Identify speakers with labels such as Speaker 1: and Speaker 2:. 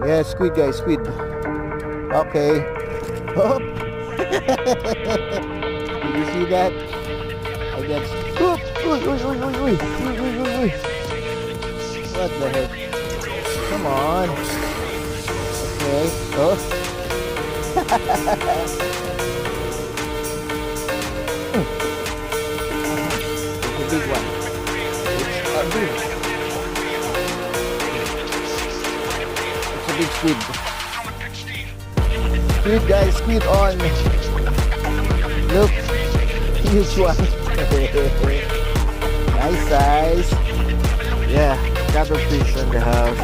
Speaker 1: Yeah, squid guys, squid. Okay. Oh. Did you see that? I got scoop. Uy, uy, uy, uy, uy. Uy, uy, uy, uy. What the heck? Come on. Okay. Oh. It's a big one. It's a big squid. Squid guys, squid on. Look, huge one. Nice size. Yeah, cuttlefish in the house.